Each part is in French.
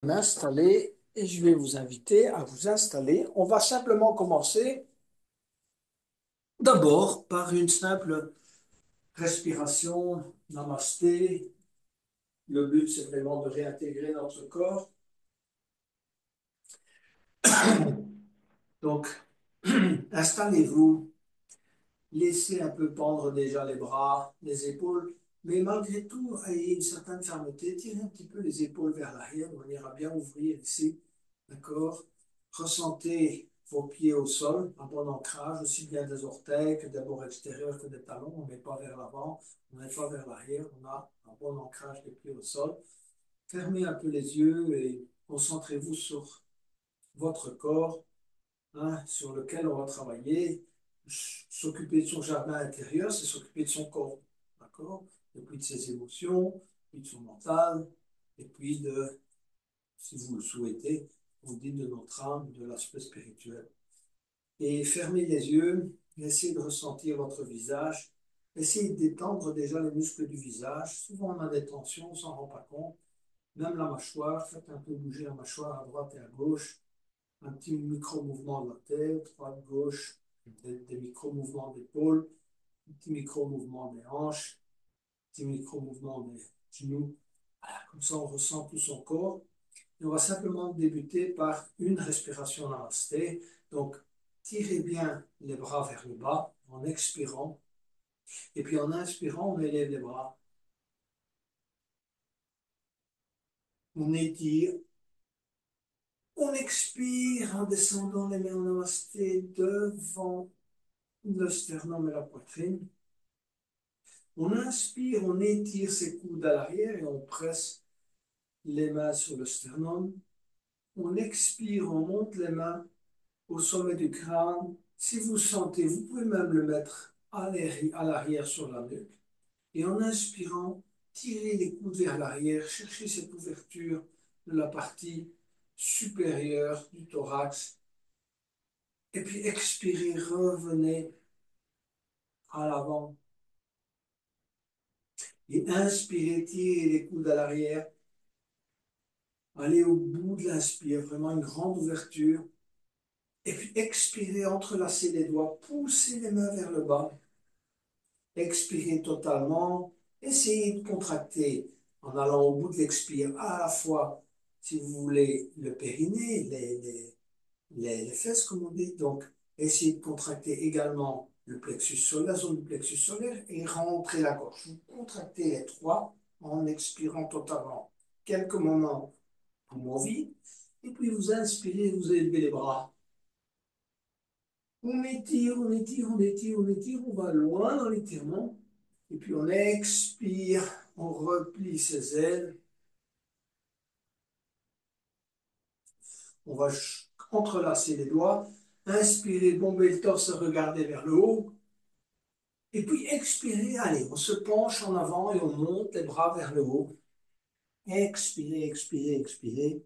M'installer et je vais vous inviter à vous installer. On va simplement commencer d'abord par une simple respiration, namasté. Le but, c'est vraiment de réintégrer notre corps. Donc, installez-vous, laissez un peu pendre déjà les bras, les épaules, mais malgré tout, ayez une certaine fermeté. Tirez un petit peu les épaules vers l'arrière, de manière à bien ouvrir ici. D'accord? Ressentez vos pieds au sol, un bon ancrage, aussi bien des orteils que des bords extérieurs que des talons. On ne met pas vers l'avant, on ne met pas vers l'arrière, on a un bon ancrage des pieds au sol. Fermez un peu les yeux et concentrez-vous sur votre corps, hein, sur lequel on va travailler. S'occuper de son jardin intérieur, c'est s'occuper de son corps, d'accord? Et puis de ses émotions, puis de son mental, et puis de, si vous le souhaitez, on dit de notre âme, de l'aspect spirituel. Et fermez les yeux, essayez de ressentir votre visage, essayez de détendre déjà les muscles du visage. Souvent on a des tensions, on ne s'en rend pas compte. Même la mâchoire, faites un peu bouger la mâchoire à droite et à gauche. Un petit micro-mouvement de la tête, droite, gauche, des micro-mouvements d'épaule, un petit micro-mouvement des hanches, un petit micro-mouvement des genoux. Voilà, comme ça on ressent tout son corps. Et on va simplement débuter par une respiration namasté. Donc, tirez bien les bras vers le bas en expirant. Et puis en inspirant, on élève les bras. On étire. On expire en descendant les mains en namasté devant le sternum et la poitrine. On inspire, on étire ses coudes à l'arrière et on presse les mains sur le sternum. On expire, on monte les mains au sommet du crâne. Si vous sentez, vous pouvez même le mettre à l'arrière sur la nuque. Et en inspirant, tirez les coudes vers l'arrière, cherchez cette ouverture de la partie supérieure du thorax. Et puis expirez, revenez à l'avant. Et inspirez, tirez les coudes à l'arrière. Allez au bout de l'inspire, vraiment une grande ouverture. Et puis expirez, entrelacez les doigts, poussez les mains vers le bas. Expirez totalement. Essayez de contracter en allant au bout de l'expire à la fois, si vous voulez, le périnée, les fesses, comme on dit. Donc, essayez de contracter également le plexus solaire, la zone du plexus solaire et rentrer la gorge. Vous contractez les trois en expirant totalement. Quelques moments poumons vides. Et puis vous inspirez, vous élevez les bras. On étire, on étire, on étire, on étire, on va loin dans l'étirement. Et puis on expire, on replie ses ailes. On va entrelacer les doigts. Inspirez, bomber le torse, regarder vers le haut. Et puis expirez, allez, on se penche en avant et on monte les bras vers le haut. Expirez, expirez, expirez.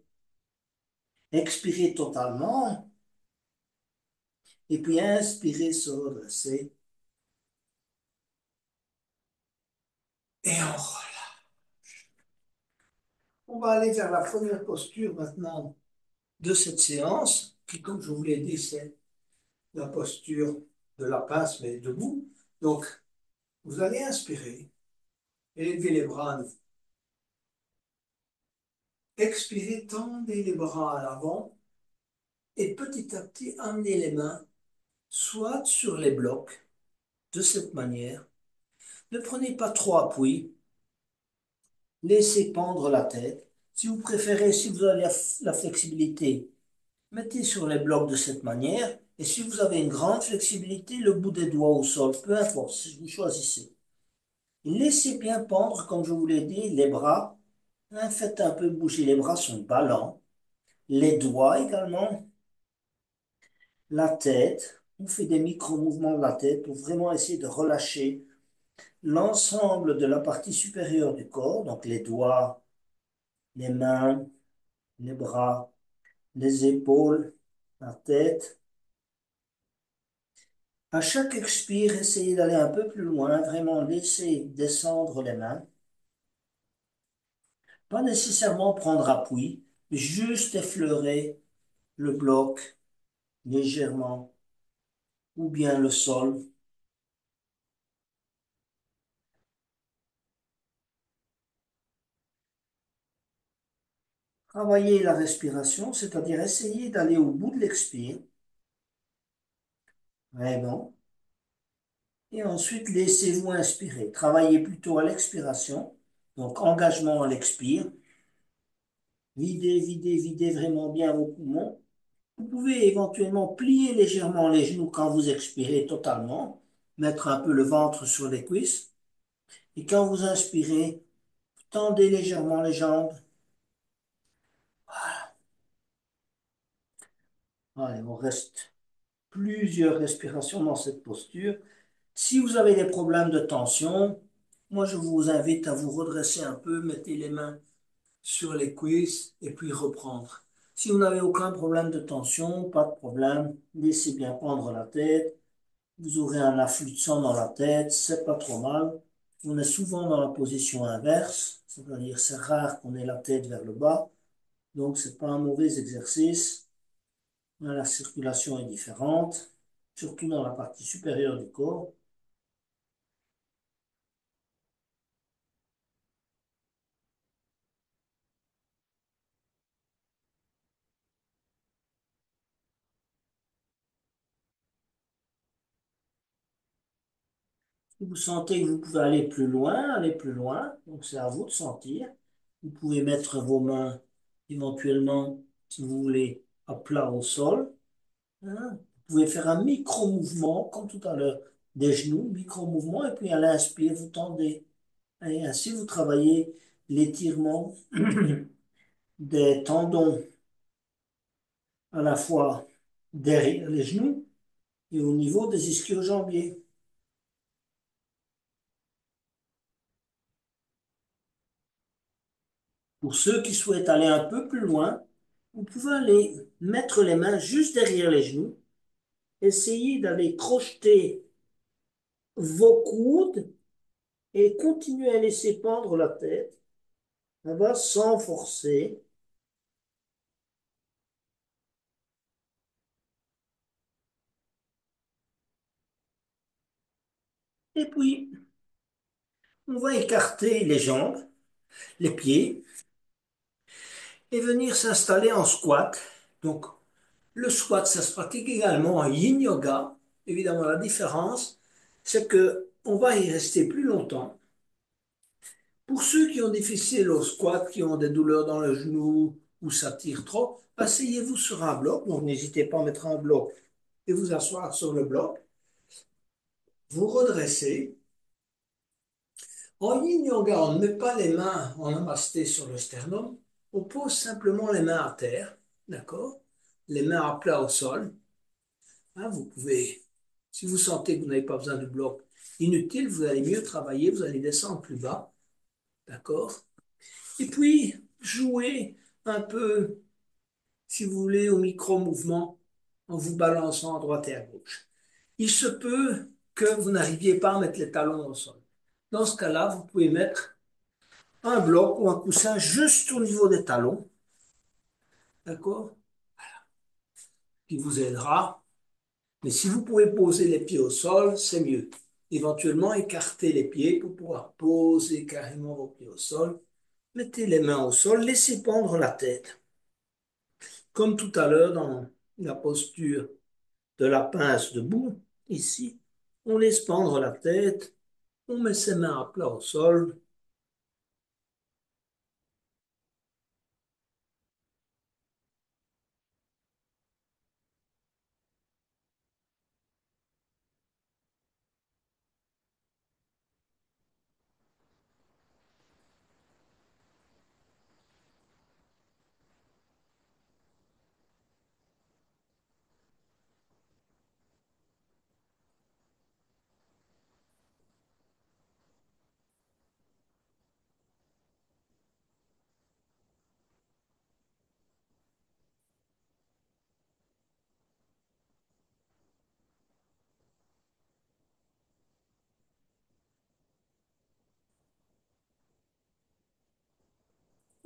Expirez totalement. Et puis inspirez, se redresser. Et on va aller vers la première posture maintenant de cette séance, qui, comme je vous l'ai dit, c'est la posture de la pince, mais debout. Donc, vous allez inspirer, élevez les bras à nouveau. Expirez, tendez les bras à l'avant et petit à petit, amenez les mains soit sur les blocs, de cette manière. Ne prenez pas trop appui, laissez pendre la tête. Si vous préférez, si vous avez la flexibilité, mettez sur les blocs de cette manière. Et si vous avez une grande flexibilité, le bout des doigts au sol, peu importe, si vous choisissez. Laissez bien pendre, comme je vous l'ai dit, les bras. Hein, faites un peu bouger les bras, sont ballants. Les doigts également. La tête. On fait des micro-mouvements de la tête pour vraiment essayer de relâcher l'ensemble de la partie supérieure du corps. Donc les doigts, les mains, les bras, les épaules, la tête. À chaque expire, essayez d'aller un peu plus loin, vraiment laisser descendre les mains. Pas nécessairement prendre appui. juste effleurer le bloc légèrement ou bien le sol. Travaillez la respiration, c'est-à-dire essayer d'aller au bout de l'expire, vraiment, et ensuite laissez-vous inspirer. Travaillez plutôt à l'expiration, donc engagement à l'expire. Videz, videz, videz vraiment bien vos poumons. Vous pouvez éventuellement plier légèrement les genoux quand vous expirez totalement, mettre un peu le ventre sur les cuisses, et quand vous inspirez, tendez légèrement les jambes. Allez, on reste plusieurs respirations dans cette posture. Si vous avez des problèmes de tension, moi je vous invite à vous redresser un peu, mettez les mains sur les cuisses et puis reprendre. Si vous n'avez aucun problème de tension, pas de problème, laissez bien prendre la tête. Vous aurez un afflux de sang dans la tête, c'est pas trop mal. On est souvent dans la position inverse, c'est-à-dire c'est rare qu'on ait la tête vers le bas, donc c'est pas un mauvais exercice. La circulation est différente, surtout dans la partie supérieure du corps. Si vous sentez que vous pouvez aller plus loin, allez plus loin. Donc c'est à vous de sentir. Vous pouvez mettre vos mains éventuellement, si vous voulez, à plat au sol, hein. Vous pouvez faire un micro-mouvement, comme tout à l'heure, des genoux, micro-mouvement, et puis à l'inspire, vous tendez. Et ainsi, vous travaillez l'étirement des tendons à la fois derrière les genoux et au niveau des ischio-jambiers. Pour ceux qui souhaitent aller un peu plus loin, vous pouvez aller mettre les mains juste derrière les genoux, essayer d'aller crocheter vos coudes et continuer à laisser pendre la tête là-bas sans forcer. Et puis, on va écarter les jambes, les pieds et venir s'installer en squat. Donc, le squat, ça se pratique également en yin yoga. Évidemment, la différence, c'est que on va y rester plus longtemps. Pour ceux qui ont difficile au squat, qui ont des douleurs dans le genou ou ça tire trop, asseyez-vous sur un bloc. Donc, n'hésitez pas à mettre un bloc et vous asseoir sur le bloc. Vous redressez. En yin yoga, on ne met pas les mains en namasté sur le sternum. On pose simplement les mains à terre. D'accord? Les mains à plat au sol. Hein, vous pouvez, si vous sentez que vous n'avez pas besoin de bloc inutile, vous allez mieux travailler, vous allez descendre plus bas. D'accord? Et puis, jouez un peu, si vous voulez, au micro-mouvement en vous balançant à droite et à gauche. Il se peut que vous n'arriviez pas à mettre les talons au sol. Dans ce cas-là, vous pouvez mettre un bloc ou un coussin juste au niveau des talons, d'accord? Qui vous aidera. Mais si vous pouvez poser les pieds au sol, c'est mieux. Éventuellement, écartez les pieds pour pouvoir poser carrément vos pieds au sol. Mettez les mains au sol, laissez pendre la tête. Comme tout à l'heure dans la posture de la pince debout, ici, on laisse pendre la tête, on met ses mains à plat au sol.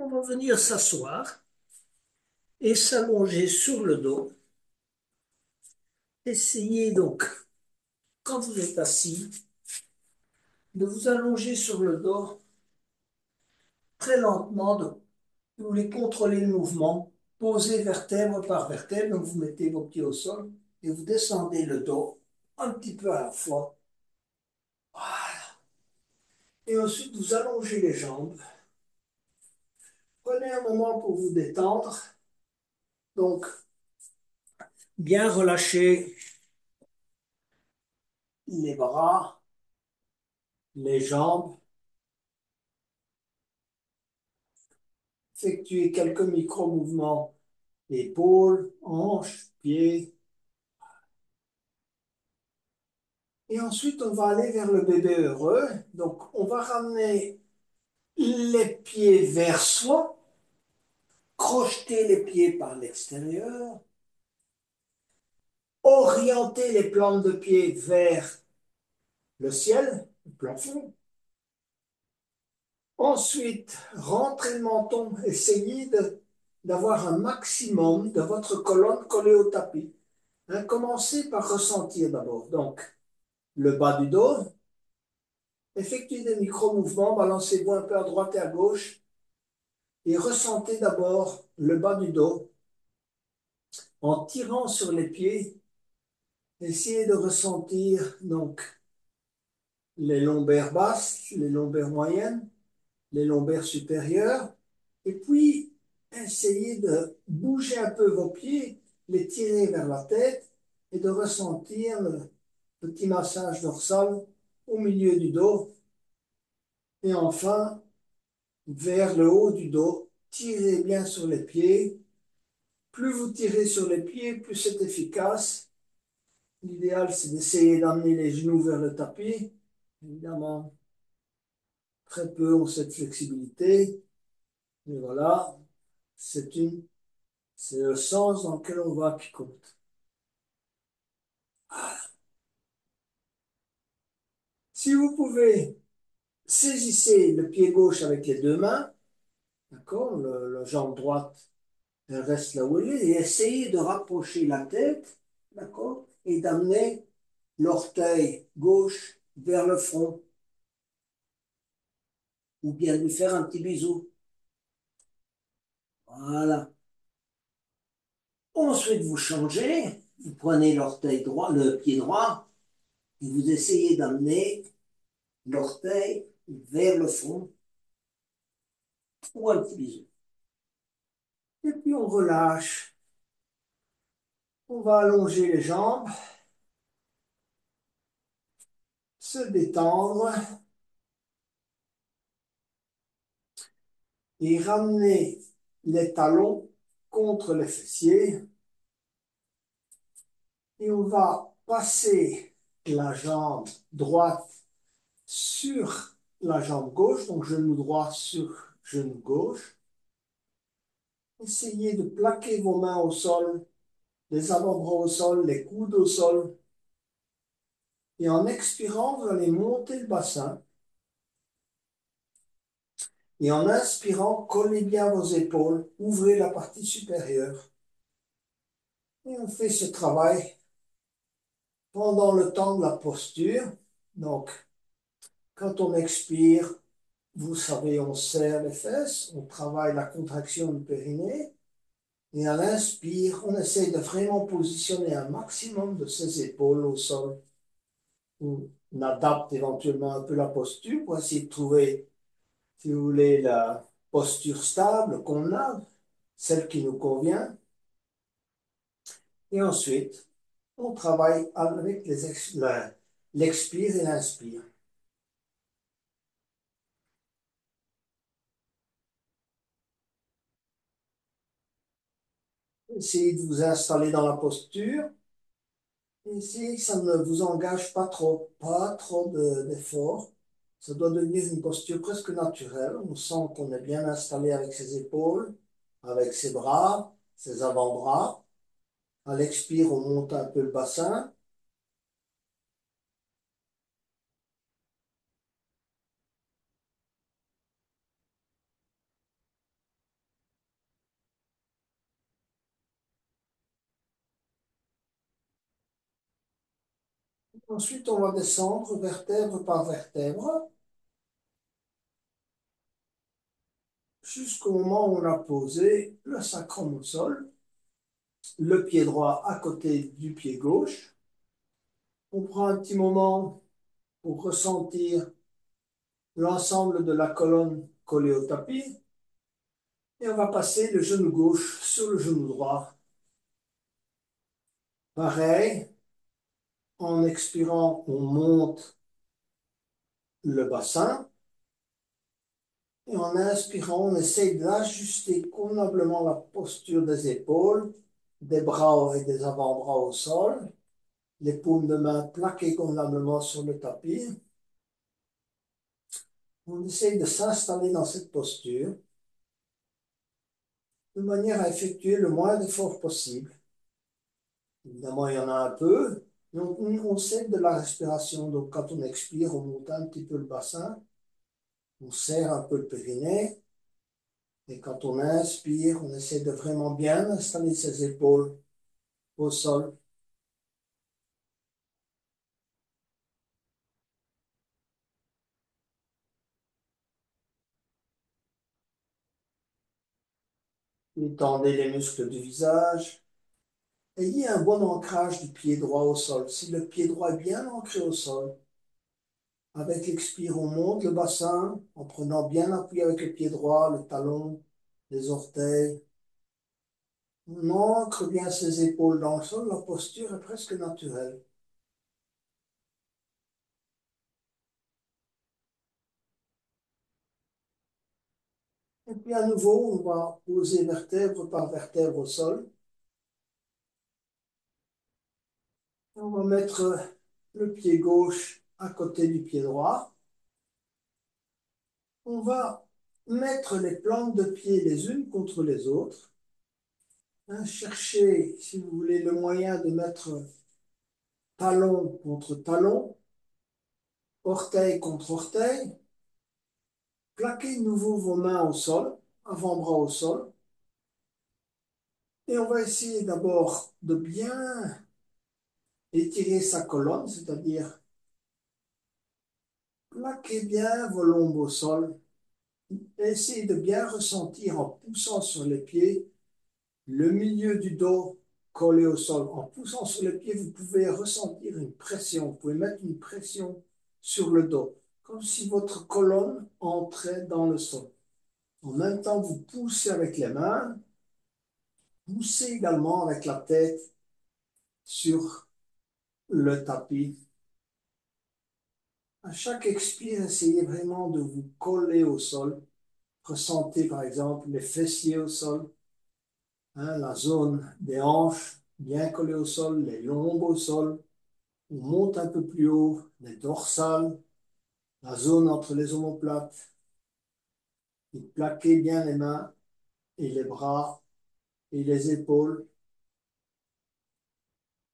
On va venir s'asseoir. et s'allonger sur le dos. Essayez donc, quand vous êtes assis, de vous allonger sur le dos très lentement. Vous voulez contrôler le mouvement, posez vertèbre par vertèbre. Donc vous mettez vos pieds au sol et vous descendez le dos un petit peu à la fois. Voilà. Et ensuite, vous allongez les jambes. Prenez un moment pour vous détendre. Donc, bien relâcher les bras, les jambes. Effectuez quelques micro-mouvements, épaules, hanches, pieds. Et ensuite, on va aller vers le bébé heureux. Donc, on va ramener les pieds vers soi, crocheter les pieds par l'extérieur, orienter les plantes de pied vers le ciel, le plafond. Ensuite, rentrez le menton, essayez d'avoir un maximum de votre colonne collée au tapis. Hein, commencez par ressentir d'abord. Donc, le bas du dos, effectuez des micro-mouvements, balancez-vous un peu à droite et à gauche et ressentez d'abord le bas du dos en tirant sur les pieds. Essayez de ressentir donc les lombaires basses, les lombaires moyennes, les lombaires supérieures, et puis essayez de bouger un peu vos pieds, les tirer vers la tête et de ressentir le petit massage dorsal au milieu du dos. Et enfin, vers le haut du dos, tirez bien sur les pieds. Plus vous tirez sur les pieds, plus c'est efficace. L'idéal, c'est d'essayer d'amener les genoux vers le tapis. Évidemment, très peu ont cette flexibilité. Mais voilà, c'est c'est le sens dans lequel on va qui compte. Si vous pouvez, saisissez le pied gauche avec les deux mains, d'accord, la jambe droite, elle reste là où elle est, et essayez de rapprocher la tête, d'accord, et d'amener l'orteil gauche vers le front, ou bien lui faire un petit bisou. Voilà. Ensuite, vous changez, vous prenez l'orteil droit, le pied droit, et vous essayez d'amener l'orteil vers le front, ou un petit bisou. Et puis on relâche. On va allonger les jambes, se détendre et ramener les talons contre les fessiers. Et on va passer la jambe droite sur la jambe gauche, donc genou droit sur genou gauche. Essayez de plaquer vos mains au sol, les avant-bras au sol, les coudes au sol. Et en expirant, vous allez monter le bassin. Et en inspirant, collez bien vos épaules, ouvrez la partie supérieure. Et on fait ce travail pendant le temps de la posture. Donc, quand on expire, vous savez, on serre les fesses, on travaille la contraction du périnée. Et à l'inspire, on essaye de vraiment positionner un maximum de ses épaules au sol. On adapte éventuellement un peu la posture pour essayer de trouver, si vous voulez, la posture stable qu'on a, celle qui nous convient. Et ensuite, on travaille avec l'expire et l'inspire. Essayez de vous installer dans la posture. Essayez que ça ne vous engage pas trop d'efforts. Ça doit devenir une posture presque naturelle. On sent qu'on est bien installé avec ses épaules, avec ses bras, ses avant-bras. À l'expire, on monte un peu le bassin. Ensuite, on va descendre vertèbre par vertèbre jusqu'au moment où on a posé le sacrum au sol, le pied droit à côté du pied gauche. On prend un petit moment pour ressentir l'ensemble de la colonne collée au tapis et on va passer le genou gauche sur le genou droit. Pareil, en expirant, on monte le bassin et en inspirant, on essaye d'ajuster convenablement la posture des épaules, des bras et des avant-bras au sol, les paumes de main plaquées convenablement sur le tapis. On essaye de s'installer dans cette posture de manière à effectuer le moins d'efforts possible. Évidemment, il y en a un peu, mais on sait de la respiration. Donc, quand on expire, on monte un petit peu le bassin, on serre un peu le périnée, et quand on inspire, on essaie de vraiment bien installer ses épaules au sol. Détendez les muscles du visage. Ayez un bon ancrage du pied droit au sol. Si le pied droit est bien ancré au sol, avec l'expire, on monte le bassin en prenant bien appui avec le pied droit, le talon, les orteils. On ancre bien ses épaules dans le sol, la posture est presque naturelle. Et puis à nouveau, on va poser vertèbre par vertèbre au sol. On va mettre le pied gauche à côté du pied droit. On va mettre les plantes de pied les unes contre les autres. Hein, cherchez, si vous voulez, le moyen de mettre talon contre talon, orteil contre orteil. Plaquez de nouveau vos mains au sol, avant-bras au sol. Et on va essayer d'abord de bien étirer sa colonne, c'est-à-dire plaquez bien vos lombes au sol. Essayez de bien ressentir en poussant sur les pieds le milieu du dos collé au sol. En poussant sur les pieds, vous pouvez ressentir une pression. Vous pouvez mettre une pression sur le dos, comme si votre colonne entrait dans le sol. En même temps, vous poussez avec les mains, poussez également avec la tête sur le tapis. À chaque expire, essayez vraiment de vous coller au sol. Ressentez par exemple les fessiers au sol, hein, la zone des hanches bien collée au sol, les lombes au sol. On monte un peu plus haut, les dorsales, la zone entre les omoplates. Et plaquez bien les mains et les bras et les épaules.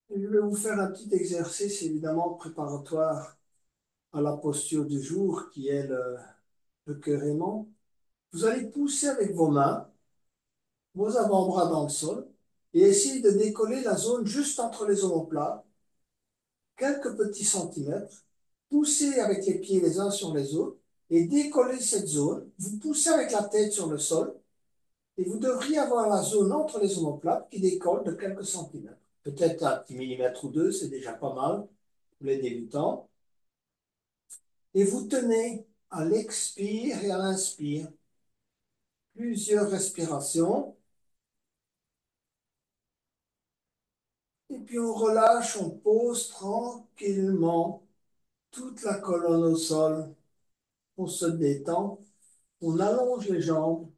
Et je vais vous faire un petit exercice évidemment préparatoire à la posture du jour qui est le cœur aimant. Vous allez pousser avec vos mains, vos avant-bras dans le sol et essayer de décoller la zone juste entre les omoplates, quelques petits centimètres. Poussez avec les pieds les uns sur les autres et décollez cette zone. Vous poussez avec la tête sur le sol et vous devriez avoir la zone entre les omoplates qui décolle de quelques centimètres. Peut-être un petit millimètre ou deux, c'est déjà pas mal pour les débutants. Et vous tenez à l'expire et à l'inspire plusieurs respirations. Et puis on relâche, on pose tranquillement toute la colonne au sol. On se détend, on allonge les jambes,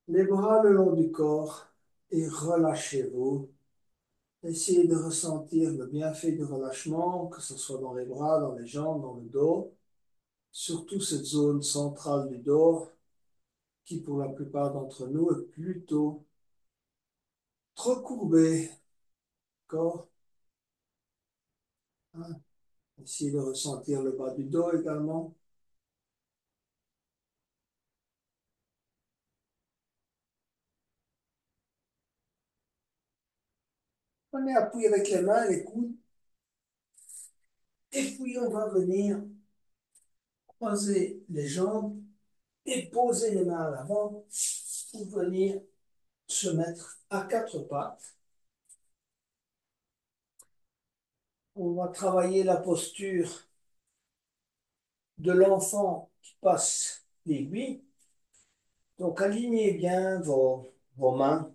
les bras le long du corps et relâchez-vous. Essayez de ressentir le bienfait du relâchement, que ce soit dans les bras, dans les jambes, dans le dos, surtout cette zone centrale du dos qui pour la plupart d'entre nous est plutôt trop courbée. D'accord? Hein? Essayez de ressentir le bas du dos également. Prenez appui avec les mains, les coudes, puis on va venir croiser les jambes et poser les mains à l'avant pour venir se mettre à quatre pattes. On va travailler la posture de l'enfant qui passe l'aiguille. Donc alignez bien vos mains,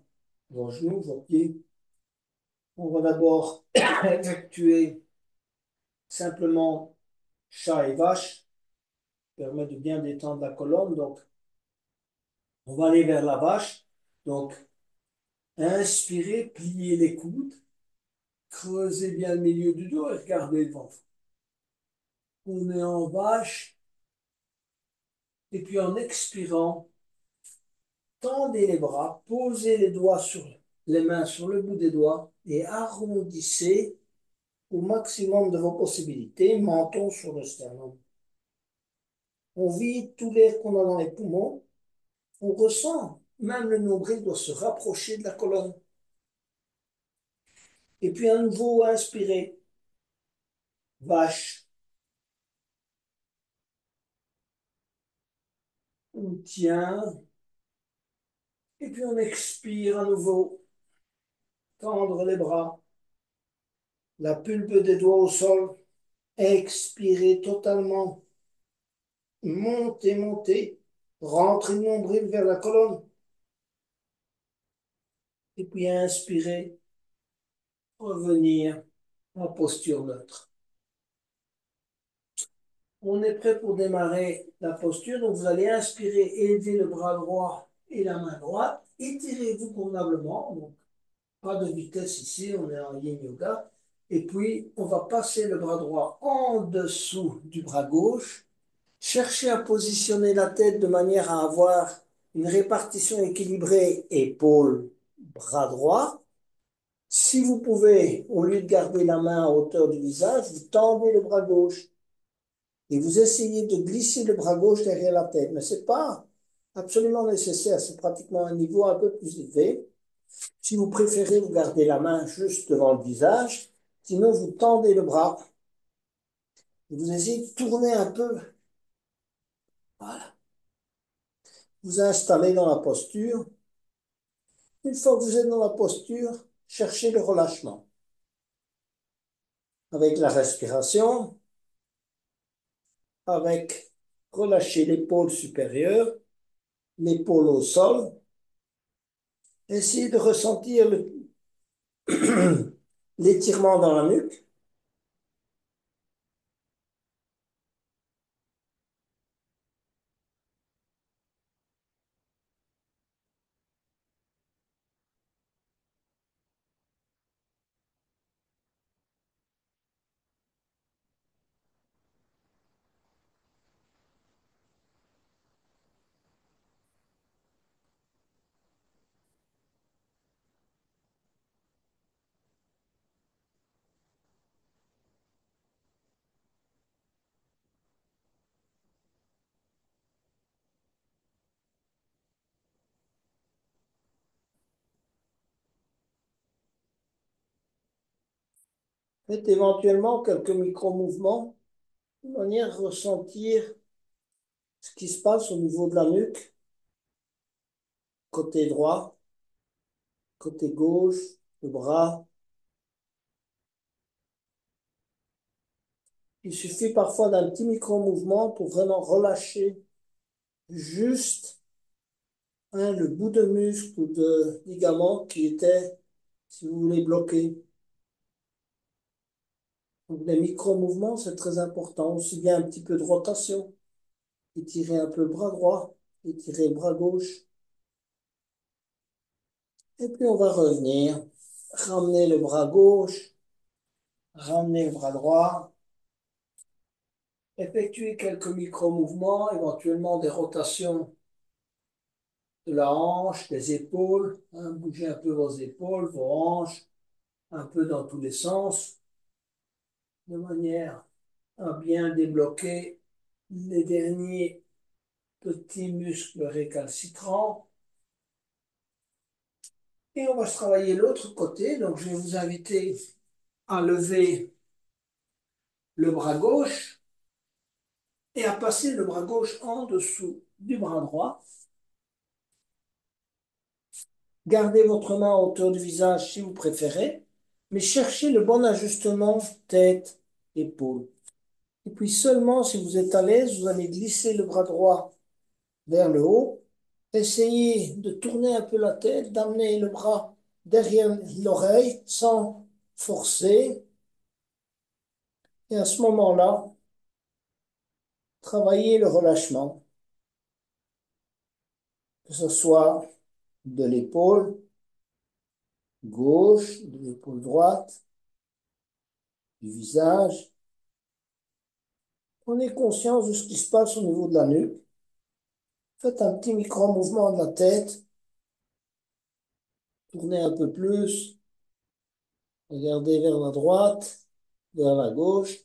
vos genoux, vos pieds. On va d'abord effectuer simplement chat et vache, permet de bien détendre la colonne. Donc on va aller vers la vache. Donc inspirez, pliez les coudes, creusez bien le milieu du dos et regardez devant vous. On est en vache. Et puis en expirant, tendez les bras, posez les mains sur le bout des doigts et arrondissez au maximum de vos possibilités, menton sur le sternum. On vide tout l'air qu'on a dans les poumons, on ressent, même le nombril doit se rapprocher de la colonne. Et puis à nouveau, inspirez, vache, on tient, et puis on expire à nouveau, tendre les bras, la pulpe des doigts au sol, expirez totalement. Montez, montez, rentrez le nombril vers la colonne. Et puis inspirez, revenir en posture neutre. On est prêt pour démarrer la posture. Donc vous allez inspirer, élever le bras droit et la main droite. Étirez-vous convenablement. Donc, pas de vitesse ici, on est en yin yoga. Et puis on va passer le bras droit en dessous du bras gauche. Cherchez à positionner la tête de manière à avoir une répartition équilibrée épaule-bras droit. Si vous pouvez, au lieu de garder la main à hauteur du visage, vous tendez le bras gauche et vous essayez de glisser le bras gauche derrière la tête. Mais ce n'est pas absolument nécessaire, c'est pratiquement un niveau un peu plus élevé. Si vous préférez, vous gardez la main juste devant le visage. Sinon, vous tendez le bras et vous essayez de tourner un peu. Voilà. Vous installez dans la posture. Une fois que vous êtes dans la posture, cherchez le relâchement. Avec la respiration, avec relâcher l'épaule supérieure, l'épaule au sol. Essayez de ressentir l'étirement dans la nuque. Faites éventuellement quelques micro-mouvements de manière à ressentir ce qui se passe au niveau de la nuque, côté droit, côté gauche, le bras. Il suffit parfois d'un petit micro-mouvement pour vraiment relâcher juste le bout de muscle ou de ligament qui était, si vous voulez, bloqué. Donc, les micro-mouvements, c'est très important. Aussi bien un petit peu de rotation. Étirer un peu le bras droit, étirer le bras gauche. Et puis, on va revenir. Ramener le bras gauche, ramener le bras droit. Effectuer quelques micro-mouvements, éventuellement des rotations de la hanche, des épaules. Bougez un peu vos épaules, vos hanches, un peu dans tous les sens, de manière à bien débloquer les derniers petits muscles récalcitrants. Et on va se travailler l'autre côté. Donc, je vais vous inviter à lever le bras gauche et à passer le bras gauche en dessous du bras droit. Gardez votre main à hauteur du visage si vous préférez, mais cherchez le bon ajustement tête, épaule. Et puis seulement si vous êtes à l'aise, vous allez glisser le bras droit vers le haut. Essayez de tourner un peu la tête, d'amener le bras derrière l'oreille sans forcer. Et à ce moment-là, travaillez le relâchement, que ce soit de l'épaule gauche, de l'épaule droite, du visage. Prenez conscience de ce qui se passe au niveau de la nuque. Faites un petit micro-mouvement de la tête. Tournez un peu plus. Regardez vers la droite, vers la gauche.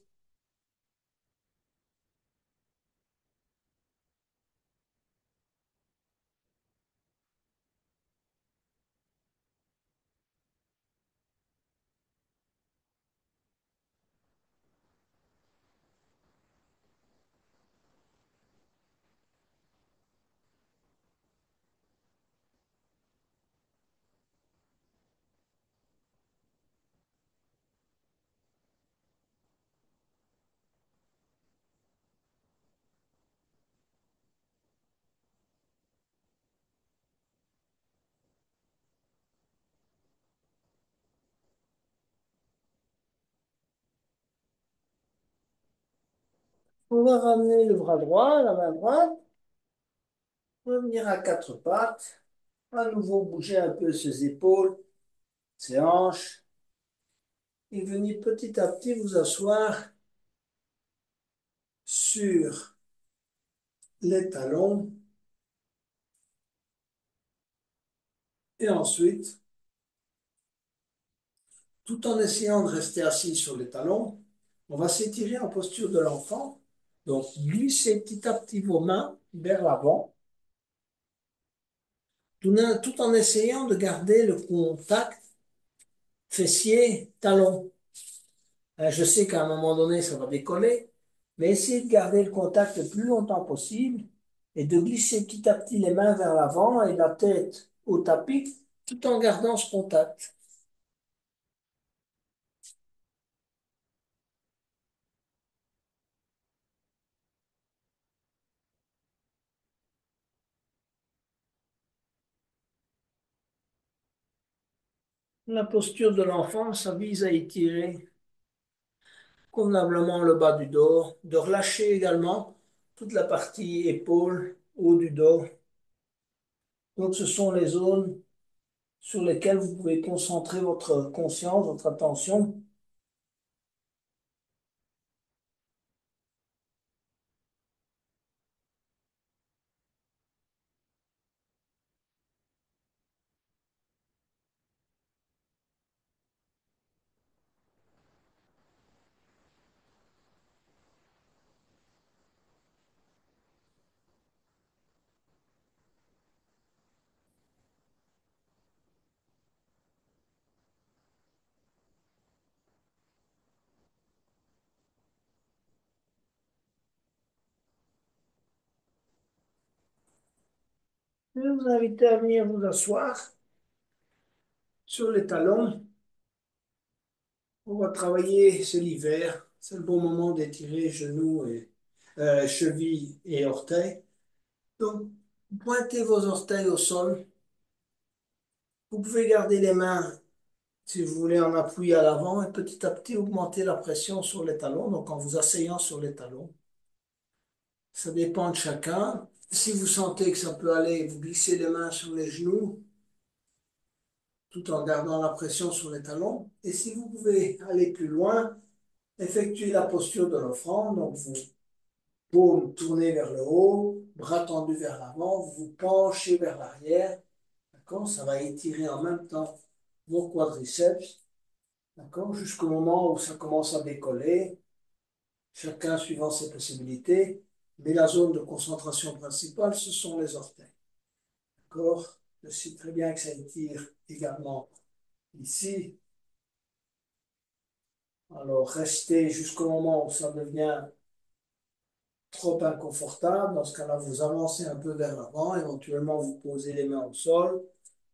On va ramener le bras droit, la main droite. Revenir à quatre pattes. À nouveau, bouger un peu ses épaules, ses hanches. Et venir petit à petit vous asseoir sur les talons. Et ensuite, tout en essayant de rester assis sur les talons, on va s'étirer en posture de l'enfant. Donc, glissez petit à petit vos mains vers l'avant, tout en essayant de garder le contact fessier-talon. Je sais qu'à un moment donné, ça va décoller, mais essayez de garder le contact le plus longtemps possible et de glisser petit à petit les mains vers l'avant et la tête au tapis, tout en gardant ce contact. La posture de l'enfant, ça vise à étirer convenablement le bas du dos, de relâcher également toute la partie épaule, haut du dos. Donc, ce sont les zones sur lesquelles vous pouvez concentrer votre conscience, votre attention. Je vais vous inviter à venir vous asseoir sur les talons. On va travailler, c'est l'hiver, c'est le bon moment d'étirer genoux et chevilles et orteils. Donc, pointez vos orteils au sol. Vous pouvez garder les mains, si vous voulez, en appui à l'avant et petit à petit augmenter la pression sur les talons, donc en vous asseyant sur les talons. Ça dépend de chacun. Si vous sentez que ça peut aller, vous glissez les mains sur les genoux tout en gardant la pression sur les talons. Et si vous pouvez aller plus loin, effectuez la posture de l'offrande. Donc, vous paumes tournées vers le haut, bras tendus vers l'avant, vous vous penchez vers l'arrière. D'accord? Ça va étirer en même temps vos quadriceps. D'accord? Jusqu'au moment où ça commence à décoller, chacun suivant ses possibilités. Mais la zone de concentration principale, ce sont les orteils. D'accord? Je sais très bien que ça étire également ici. Alors, restez jusqu'au moment où ça devient trop inconfortable. Dans ce cas-là, vous avancez un peu vers l'avant, éventuellement vous posez les mains au sol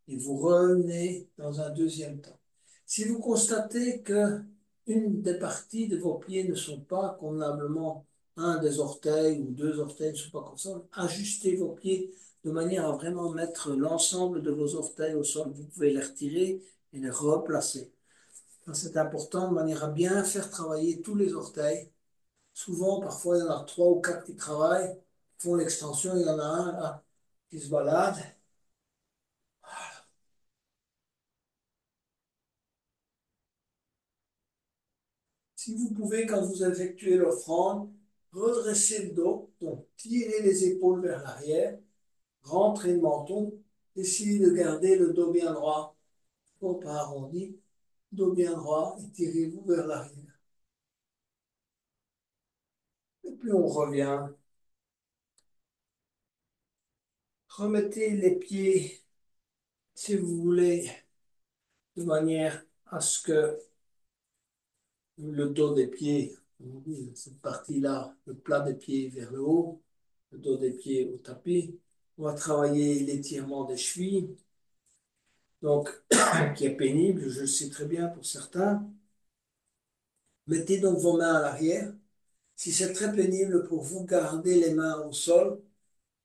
et vous revenez dans un deuxième temps. Si vous constatez que une des parties de vos pieds ne sont pas convenablement, un des orteils ou deux orteils ne sont pas conformes, ajustez vos pieds de manière à vraiment mettre l'ensemble de vos orteils au sol. Vous pouvez les retirer et les replacer. C'est important de manière à bien faire travailler tous les orteils. Souvent, parfois, il y en a trois ou quatre qui travaillent, font l'extension, il y en a un là, qui se balade. Si vous pouvez, quand vous effectuez l'offrande, redresser le dos, donc tirer les épaules vers l'arrière, rentrer le menton, essayez de garder le dos bien droit, pas arrondi, dos bien droit, et tirez-vous vers l'arrière. Et puis on revient. Remettez les pieds, si vous voulez, de manière à ce que le dos des pieds, cette partie-là, le plat des pieds vers le haut, le dos des pieds au tapis. On va travailler l'étirement des chevilles, donc qui est pénible, je le sais très bien pour certains. Mettez donc vos mains à l'arrière. Si c'est très pénible pour vous, gardez les mains au sol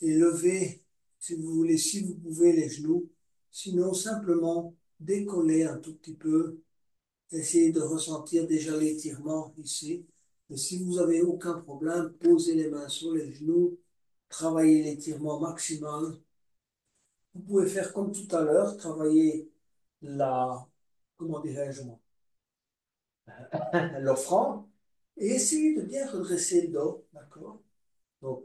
et levez, si vous voulez, si vous pouvez, les genoux. Sinon, simplement décoller un tout petit peu. Essayez de ressentir déjà l'étirement ici. Et si vous n'avez aucun problème, posez les mains sur les genoux, travaillez l'étirement maximal. Vous pouvez faire comme tout à l'heure, travailler la, comment dirais-je moi, l'offrande et essayez de bien redresser le dos, d'accord? Donc,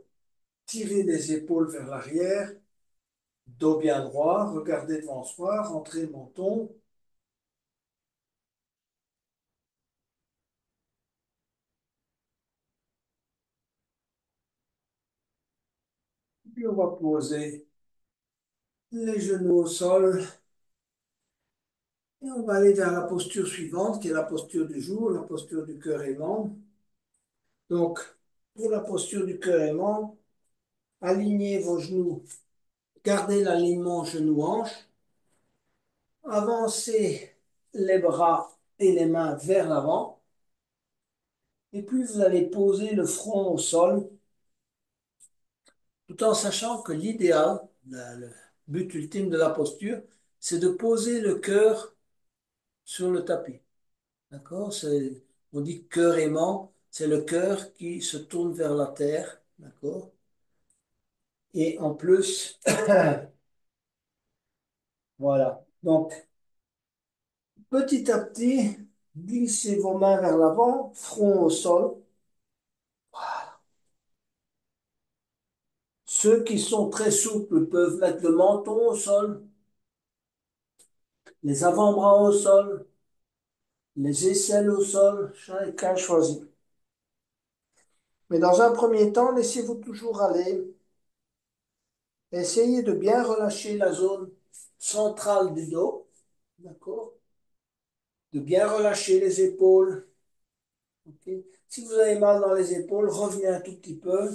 tirez les épaules vers l'arrière, dos bien droit, regardez devant soi, rentrez le menton, puis on va poser les genoux au sol. Et on va aller vers la posture suivante, qui est la posture du jour, la posture du cœur aimant. Donc, pour la posture du cœur aimant, alignez vos genoux, gardez l'alignement genou-hanche, avancez les bras et les mains vers l'avant, et puis vous allez poser le front au sol, tout en sachant que l'idéal, le but ultime de la posture, c'est de poser le cœur sur le tapis. D'accord? On dit cœur aimant, c'est le cœur qui se tourne vers la terre. D'accord? Et en plus, voilà. Donc, petit à petit, glissez vos mains vers l'avant, front au sol. Ceux qui sont très souples peuvent mettre le menton au sol, les avant-bras au sol, les aisselles au sol, chacun choisit. Mais dans un premier temps, laissez-vous toujours aller. Essayez de bien relâcher la zone centrale du dos. D'accord? De bien relâcher les épaules. Ok. Si vous avez mal dans les épaules, revenez un tout petit peu.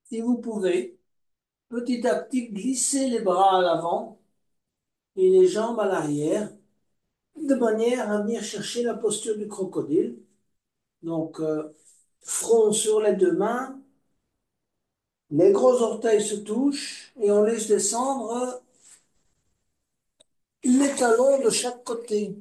Si vous pouvez, petit à petit, glisser les bras à l'avant et les jambes à l'arrière, de manière à venir chercher la posture du crocodile. Donc, front sur les deux mains, les gros orteils se touchent et on laisse descendre les talons de chaque côté.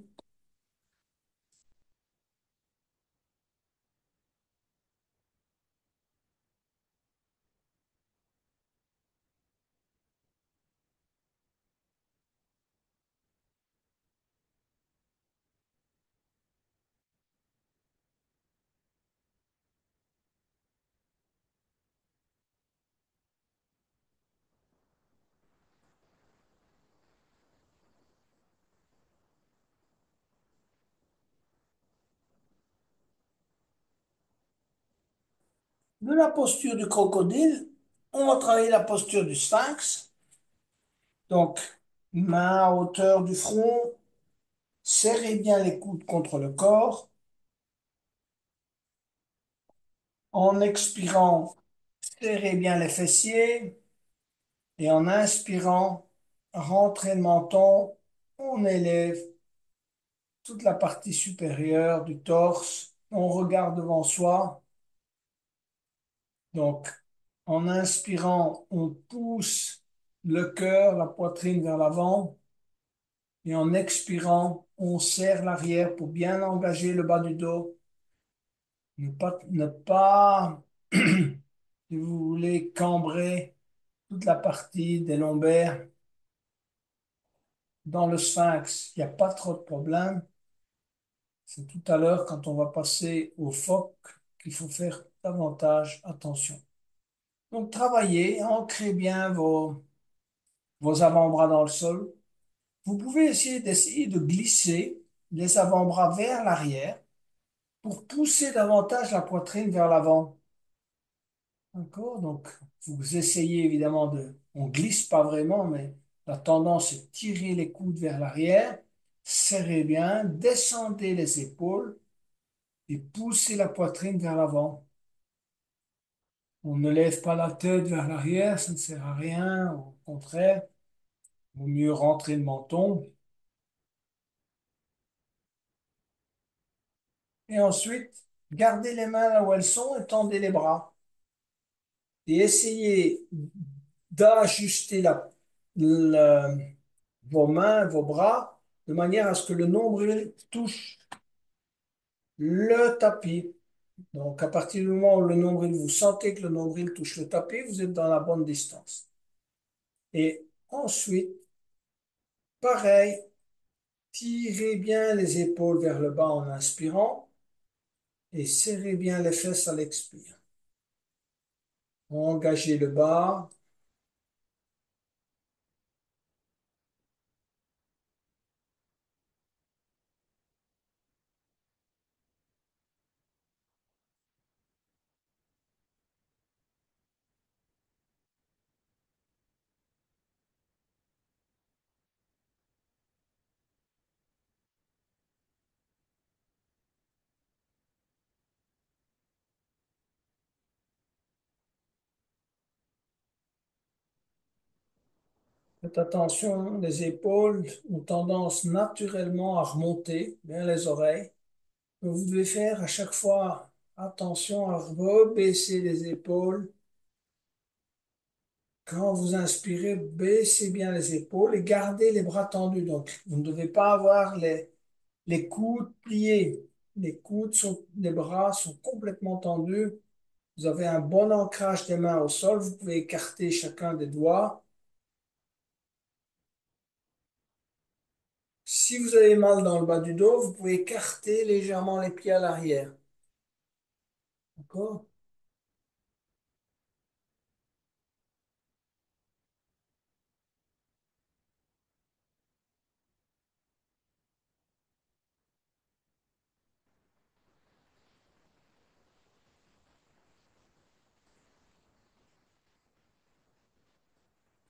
De la posture du crocodile, on va travailler la posture du sphinx. Donc, main à hauteur du front, serrez bien les coudes contre le corps. En expirant, serrez bien les fessiers. Et en inspirant, rentrez le menton, on élève toute la partie supérieure du torse. On regarde devant soi. Donc, en inspirant, on pousse le cœur, la poitrine vers l'avant. Et en expirant, on serre l'arrière pour bien engager le bas du dos. Ne pas, si vous voulez, cambrer toute la partie des lombaires. Dans le sphinx, il n'y a pas trop de problème. C'est tout à l'heure, quand on va passer au phoque, qu'il faut faire davantage attention. Donc, travaillez, ancrez bien vos avant-bras dans le sol. Vous pouvez d'essayer de glisser les avant-bras vers l'arrière pour pousser davantage la poitrine vers l'avant. D'accord? Donc, vous essayez évidemment on glisse pas vraiment, mais la tendance est de tirer les coudes vers l'arrière, serrez bien, descendez les épaules et poussez la poitrine vers l'avant. On ne lève pas la tête vers l'arrière, ça ne sert à rien, au contraire, il vaut mieux rentrer le menton. Et ensuite, gardez les mains là où elles sont et tendez les bras. Et essayez d'ajuster vos mains, vos bras, de manière à ce que le nombril touche le tapis. Donc, à partir du moment où le nombril, vous sentez que le nombril touche le tapis, vous êtes dans la bonne distance. Et ensuite, pareil, tirez bien les épaules vers le bas en inspirant et serrez bien les fesses à l'expire. Engagez le bas. Faites attention, les épaules ont tendance naturellement à remonter vers les oreilles. Vous devez faire à chaque fois attention à rebaisser les épaules. Quand vous inspirez, baissez bien les épaules et gardez les bras tendus. Donc, vous ne devez pas avoir les coudes pliés. Les bras sont complètement tendus. Vous avez un bon ancrage des mains au sol. Vous pouvez écarter chacun des doigts. Si vous avez mal dans le bas du dos, vous pouvez écarter légèrement les pieds à l'arrière. D'accord?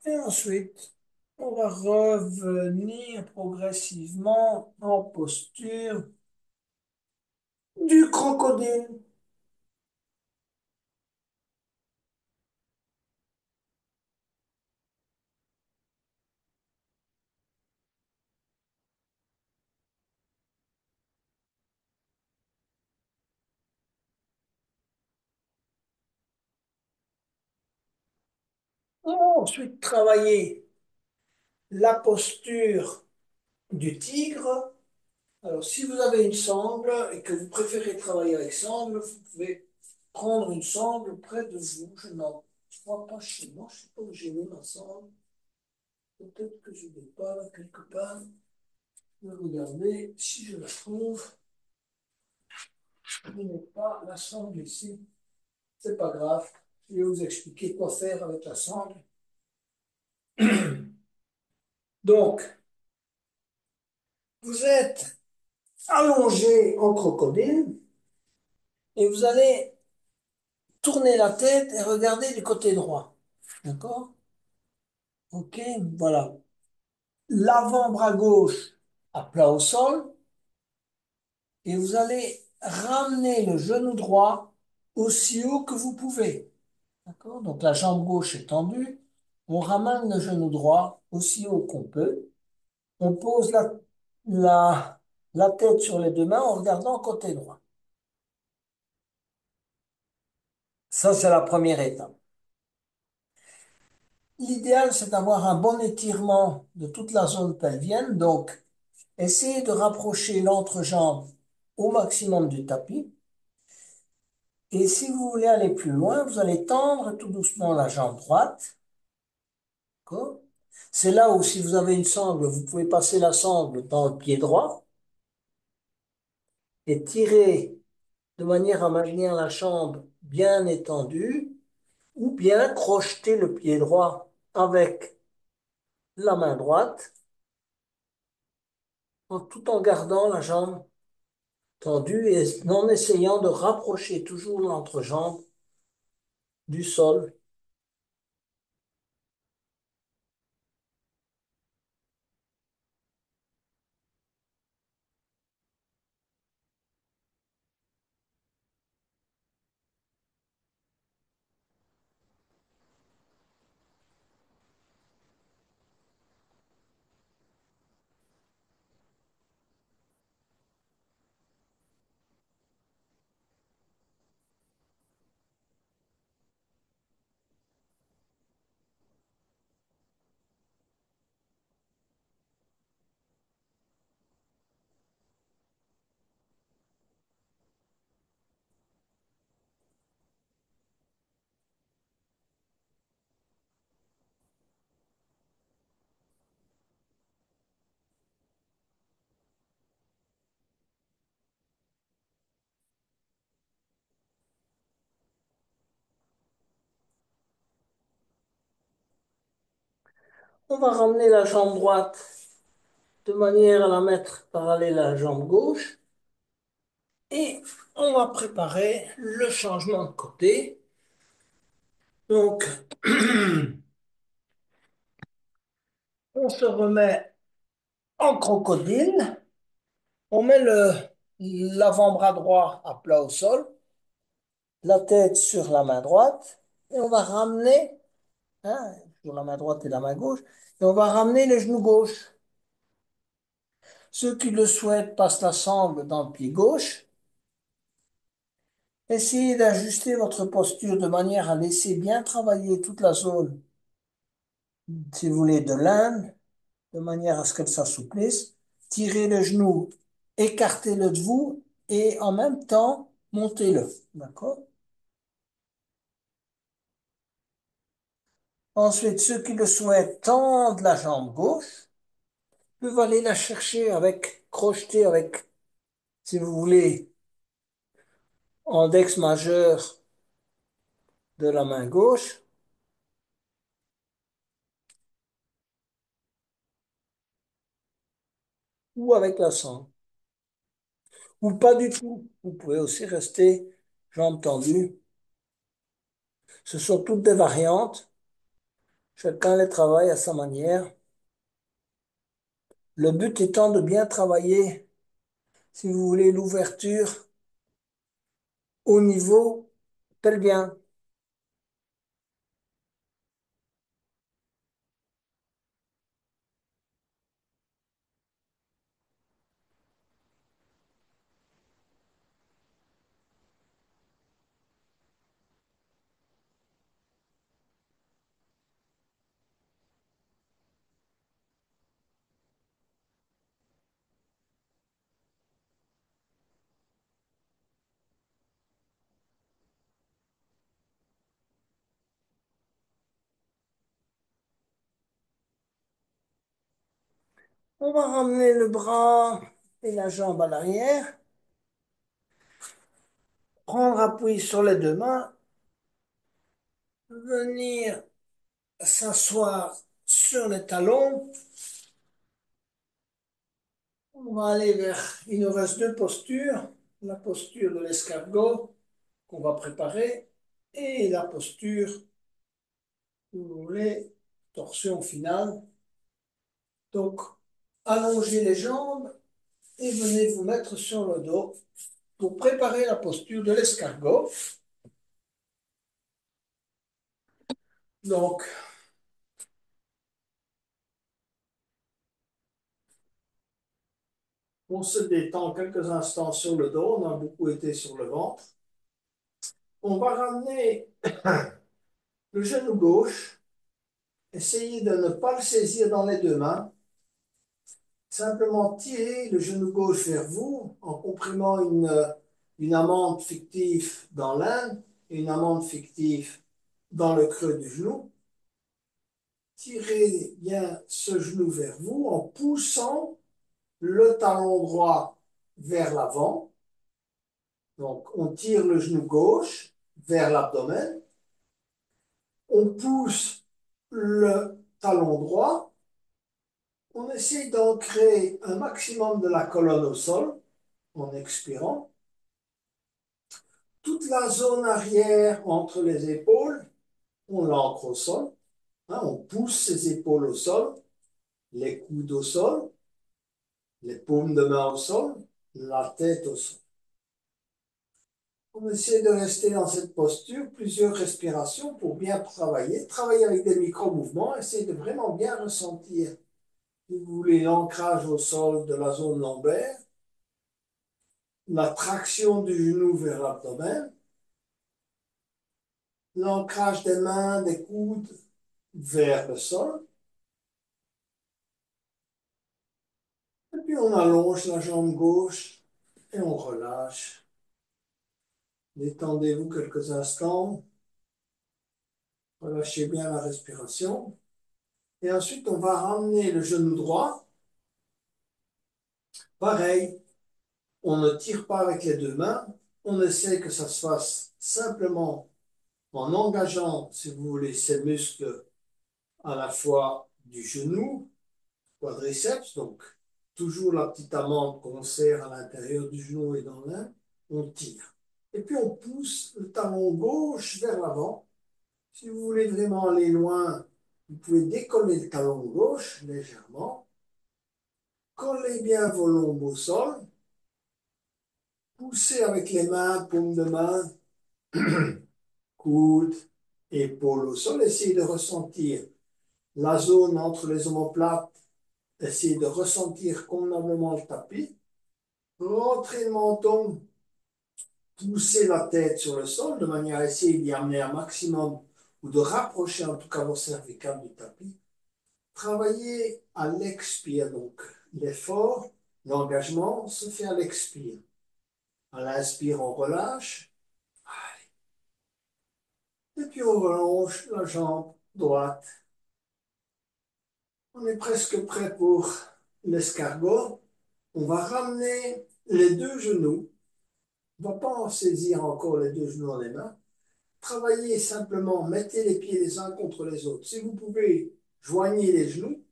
Et ensuite, on va revenir progressivement en posture du crocodile. On va ensuite travailler la posture du tigre. Alors, si vous avez une sangle et que vous préférez travailler avec sangle, vous pouvez prendre une sangle près de vous. Je n'en vois pas chez moi. Je ne sais pas où j'ai mis ma sangle. Peut-être que je ne l'ai pas là quelque part. Je vais regarder si je la trouve. Je n'ai pas la sangle ici. C'est pas grave. Je vais vous expliquer quoi faire avec la sangle. Donc, vous êtes allongé en crocodile et vous allez tourner la tête et regarder du côté droit. D'accord? Ok, voilà. L'avant-bras gauche à plat au sol et vous allez ramener le genou droit aussi haut que vous pouvez. D'accord? Donc la jambe gauche est tendue. On ramène le genou droit aussi haut qu'on peut. On pose la, la tête sur les deux mains en regardant côté droit. Ça, c'est la première étape. L'idéal, c'est d'avoir un bon étirement de toute la zone pelvienne. Donc, essayez de rapprocher l'entrejambe au maximum du tapis. Et si vous voulez aller plus loin, vous allez tendre tout doucement la jambe droite. D'accord? C'est là où, si vous avez une sangle, vous pouvez passer la sangle dans le pied droit et tirer de manière à maintenir la jambe bien étendue, ou bien crocheter le pied droit avec la main droite, tout en gardant la jambe tendue et en essayant de rapprocher toujours l'entrejambe du sol. On va ramener la jambe droite de manière à la mettre parallèle à la jambe gauche et on va préparer le changement de côté. Donc, on se remet en crocodile, on met l'avant-bras droit à plat au sol, la tête sur la main droite et on va ramener, hein, sur la main droite et la main gauche, et on va ramener le genou gauche. Ceux qui le souhaitent passent la sangle dans le pied gauche. Essayez d'ajuster votre posture de manière à laisser bien travailler toute la zone, si vous voulez, de l'âne, de manière à ce qu'elle s'assouplisse. Tirez le genou, écartez-le de vous et en même temps, montez-le. D'accord? Ensuite, ceux qui le souhaitent tendent la jambe gauche, peuvent aller la chercher avec, crocheter avec, si vous voulez, index majeur de la main gauche ou avec la sangle. Ou pas du tout. Vous pouvez aussi rester jambes tendues. Ce sont toutes des variantes. Chacun les travaille à sa manière. Le but étant de bien travailler, si vous voulez, l'ouverture au niveau pelvien. On va ramener le bras et la jambe à l'arrière, prendre appui sur les deux mains, venir s'asseoir sur les talons. On va aller vers, il nous reste deux postures, la posture de l'escargot qu'on va préparer et la posture, si vous voulez, torsion finale. Donc, allongez les jambes et venez vous mettre sur le dos pour préparer la posture de l'escargot. Donc, on se détend quelques instants sur le dos, on a beaucoup été sur le ventre. On va ramener le genou gauche, essayez de ne pas le saisir dans les deux mains, simplement tirer le genou gauche vers vous en comprimant une amande fictive dans l'inde et une amande fictive dans le creux du genou. Tirez bien ce genou vers vous en poussant le talon droit vers l'avant. Donc, on tire le genou gauche vers l'abdomen. On pousse le talon droit. On essaie d'ancrer un maximum de la colonne au sol en expirant. Toute la zone arrière entre les épaules, on l'ancre au sol. Hein, on pousse ses épaules au sol, les coudes au sol, les paumes de main au sol, la tête au sol. On essaie de rester dans cette posture, plusieurs respirations pour bien travailler. Travailler avec des micro-mouvements, essayez de vraiment bien ressentir, si vous voulez, l'ancrage au sol de la zone lombaire, la traction du genou vers l'abdomen, l'ancrage des mains, des coudes vers le sol. Et puis on allonge la jambe gauche et on relâche. Détendez-vous quelques instants. Relâchez bien la respiration. Et ensuite, on va ramener le genou droit. Pareil, on ne tire pas avec les deux mains. On essaie que ça se fasse simplement en engageant, si vous voulez, ces muscles à la fois du genou, quadriceps, donc toujours la petite amande qu'on serre à l'intérieur du genou et dans l'un, on tire. Et puis on pousse le talon gauche vers l'avant. Si vous voulez vraiment aller loin, vous pouvez décoller le talon gauche légèrement, collez bien vos lombes au sol, poussez avec les mains, paume de main, coude, épaules au sol, essayez de ressentir la zone entre les omoplates, essayez de ressentir convenablement le tapis, rentrez le menton, poussez la tête sur le sol de manière à essayer d'y amener un maximum ou de rapprocher en tout cas vos cervicales du tapis. Travaillez à l'expire, donc l'effort, l'engagement se fait à l'expire. À l'inspire, on relâche, et puis on relonge la jambe droite. On est presque prêt pour l'escargot. On va ramener les deux genoux. On ne va pas en saisir encore les deux genoux dans les mains. Travaillez simplement, mettez les pieds les uns contre les autres. Si vous pouvez, joignez les genoux.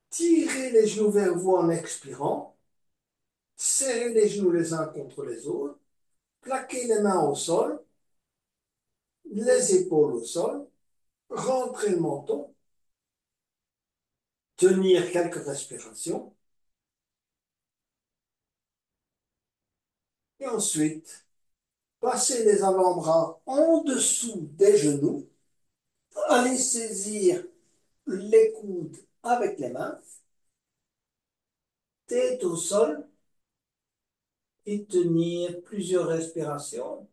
Tirez les genoux vers vous en expirant. Serrez les genoux les uns contre les autres. Plaquez les mains au sol. Les épaules au sol. Rentrez le menton. Tenir quelques respirations. Et ensuite, passez les avant-bras en dessous des genoux. Allez saisir les coudes avec les mains. Tête au sol. Et tenir plusieurs respirations.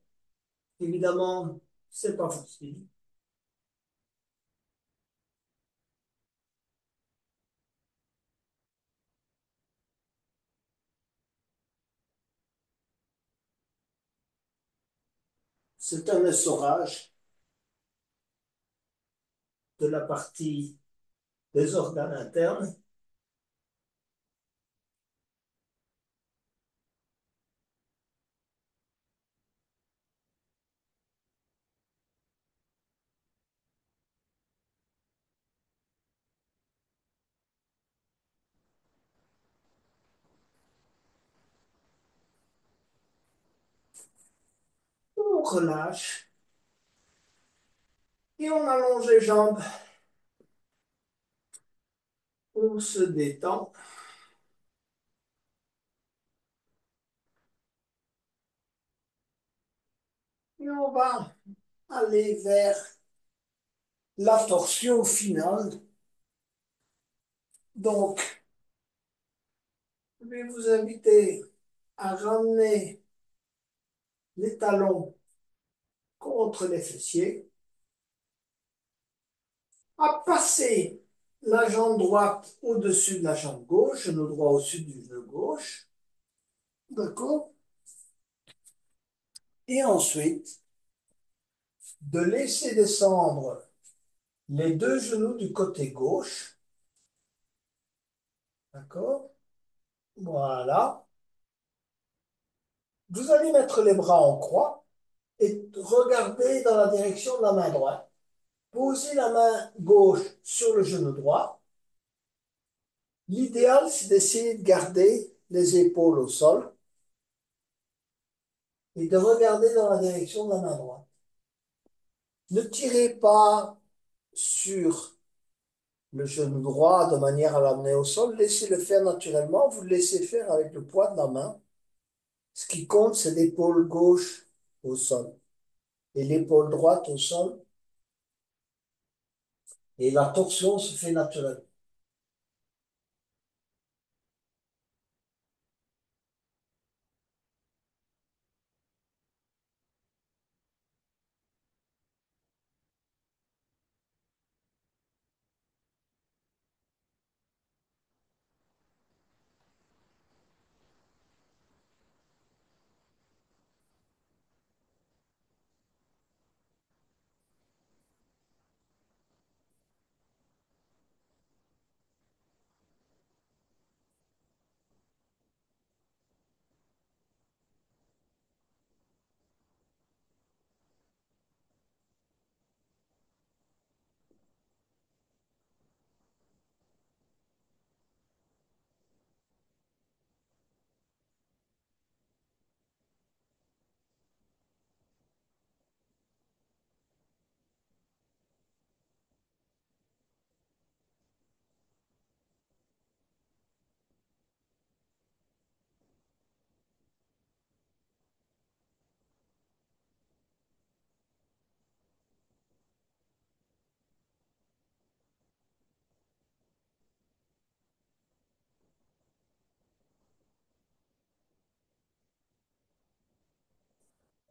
Évidemment, c'est pas facile. C'est un essorage de la partie des organes internes. On relâche et on allonge les jambes. On se détend. Et on va aller vers la torsion finale. Donc, je vais vous inviter à ramener les talons contre les fessiers, à passer la jambe droite au-dessus de la jambe gauche, genou droit au-dessus du genou gauche. D'accord? Et ensuite, de laisser descendre les deux genoux du côté gauche. D'accord? Voilà. Vous allez mettre les bras en croix et regarder dans la direction de la main droite. Posez la main gauche sur le genou droit. L'idéal, c'est d'essayer de garder les épaules au sol et de regarder dans la direction de la main droite. Ne tirez pas sur le genou droit de manière à l'amener au sol. Laissez-le faire naturellement. Vous le laissez faire avec le poids de la main. Ce qui compte, c'est l'épaule gauche au sol et l'épaule droite au sol. Et la torsion se fait naturellement.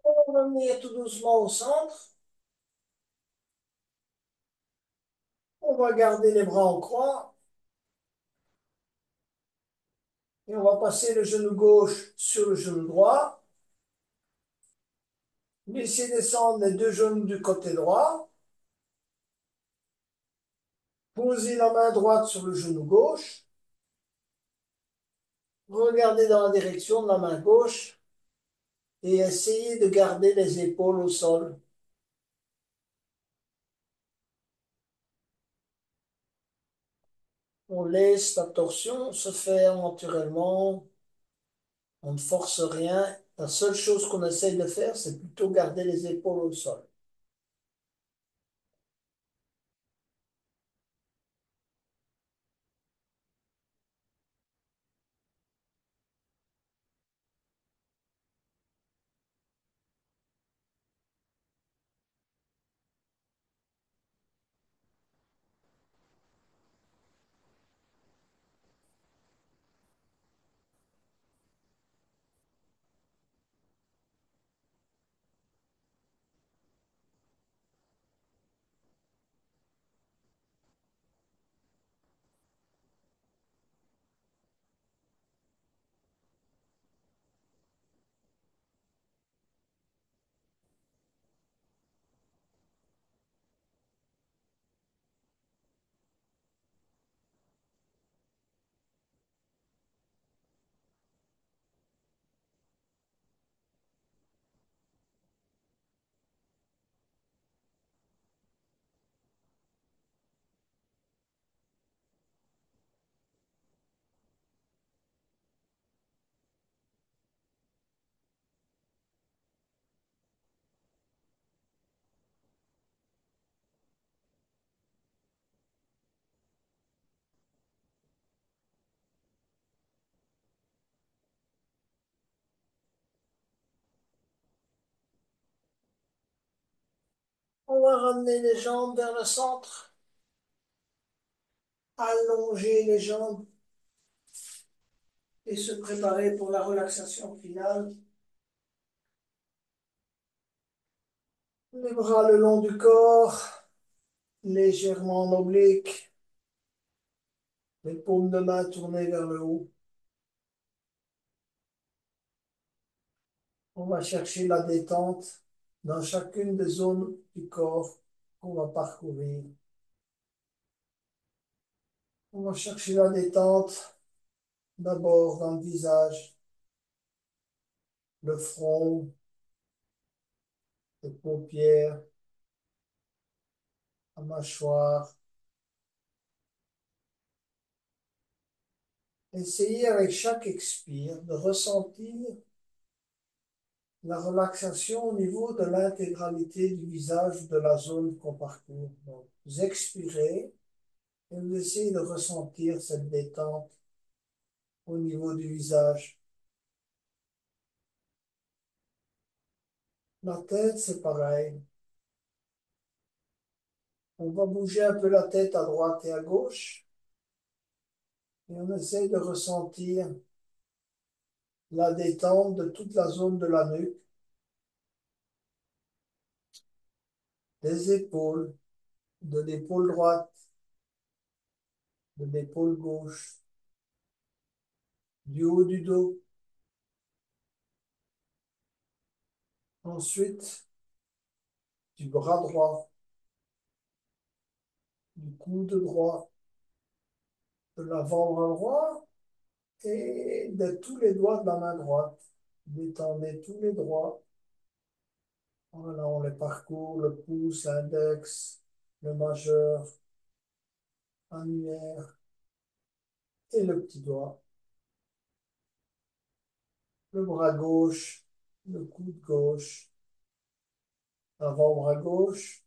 On va revenir tout doucement au centre. On va garder les bras en croix. Et on va passer le genou gauche sur le genou droit. Laissez descendre les deux genoux du côté droit. Posez la main droite sur le genou gauche. Regardez dans la direction de la main gauche et essayez de garder les épaules au sol. On laisse la torsion se faire naturellement. On ne force rien. La seule chose qu'on essaye de faire, c'est plutôt garder les épaules au sol. On va ramener les jambes vers le centre, allonger les jambes et se préparer pour la relaxation finale. Les bras le long du corps, légèrement en oblique, les paumes de main tournées vers le haut. On va chercher la détente dans chacune des zones du corps qu'on va parcourir. On va chercher la détente d'abord dans le visage, le front, les paupières, la mâchoire. Essayez avec chaque expire de ressentir la relaxation au niveau de l'intégralité du visage de la zone qu'on parcourt. Donc, vous expirez et vous essayez de ressentir cette détente au niveau du visage. La tête, c'est pareil. On va bouger un peu la tête à droite et à gauche et on essaye de ressentir la détente de toute la zone de la nuque, des épaules, de l'épaule droite, de l'épaule gauche, du haut du dos. Ensuite, du bras droit, du coude droit, de l'avant-bras droit et de tous les doigts de la main droite. Détendez tous les doigts. Voilà, on les parcourt, le pouce, l'index, le majeur, annulaire et le petit doigt. Le bras gauche, le coude gauche, l'avant-bras gauche,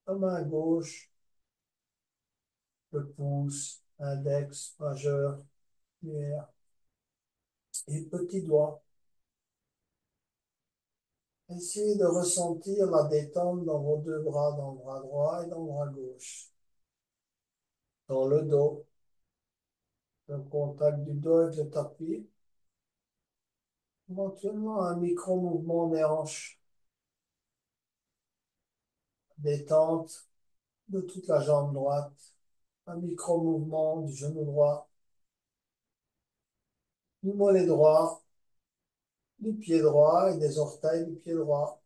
la main gauche, le pouce, index, majeur, annulaire et petit doigt. Essayez de ressentir la détente dans vos deux bras, dans le bras droit et dans le bras gauche. Dans le dos, le contact du dos avec le tapis. Éventuellement un micro-mouvement des hanches. Détente de toute la jambe droite. Un micro-mouvement du genou droit. Du mollet droit, du pied droit et des orteils du pied droit.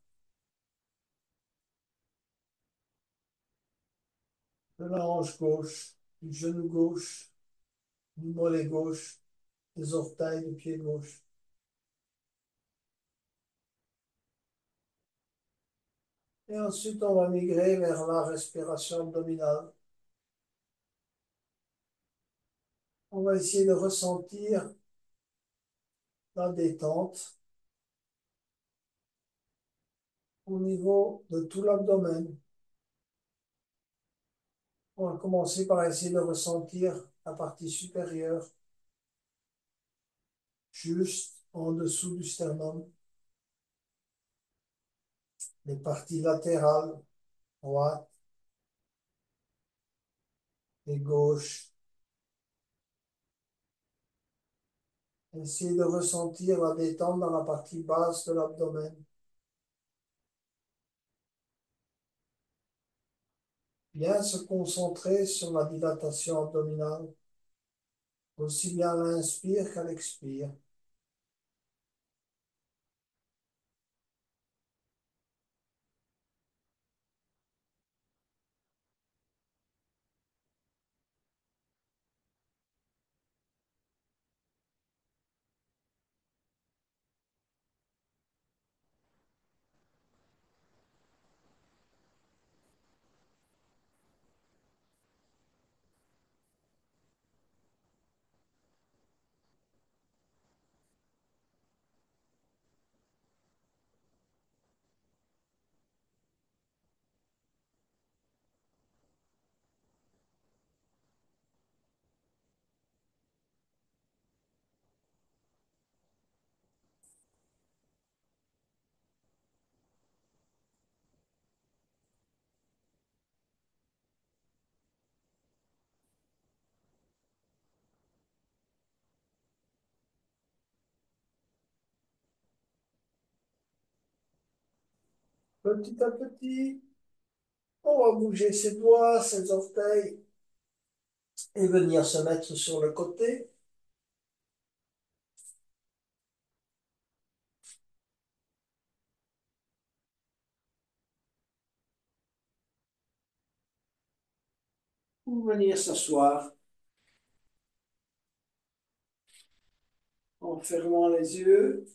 De la hanche gauche, du genou gauche, du mollet gauche, des orteils du pied gauche. Et ensuite, on va migrer vers la respiration abdominale. On va essayer de ressentir la détente au niveau de tout l'abdomen. On va commencer par essayer de ressentir la partie supérieure, juste en dessous du sternum, les parties latérales, droite et gauche. Essayez de ressentir la détente dans la partie basse de l'abdomen. Bien se concentrer sur la dilatation abdominale, aussi bien à l'inspire qu'à l'expire. Petit à petit, on va bouger ses doigts, ses orteils et venir se mettre sur le côté. Ou venir s'asseoir en fermant les yeux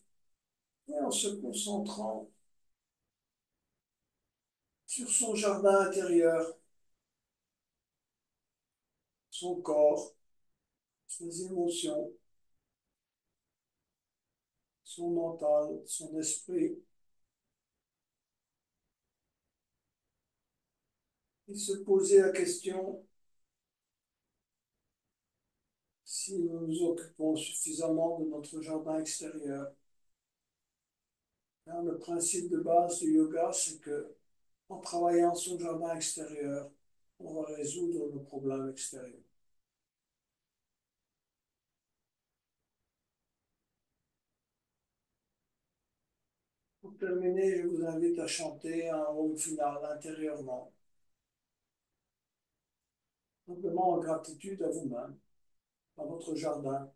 et en se concentrant sur son jardin intérieur, son corps, ses émotions, son mental, son esprit, et se poser la question si nous nous occupons suffisamment de notre jardin extérieur. Car le principe de base du yoga, c'est que en travaillant son jardin extérieur, on va résoudre nos problèmes extérieurs. Pour terminer, je vous invite à chanter un hymne final intérieurement, simplement en gratitude à vous-même, à votre jardin,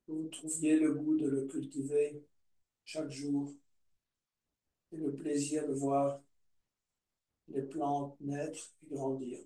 que vous trouviez le goût de le cultiver chaque jour et le plaisir de voir les plantes naître et grandir.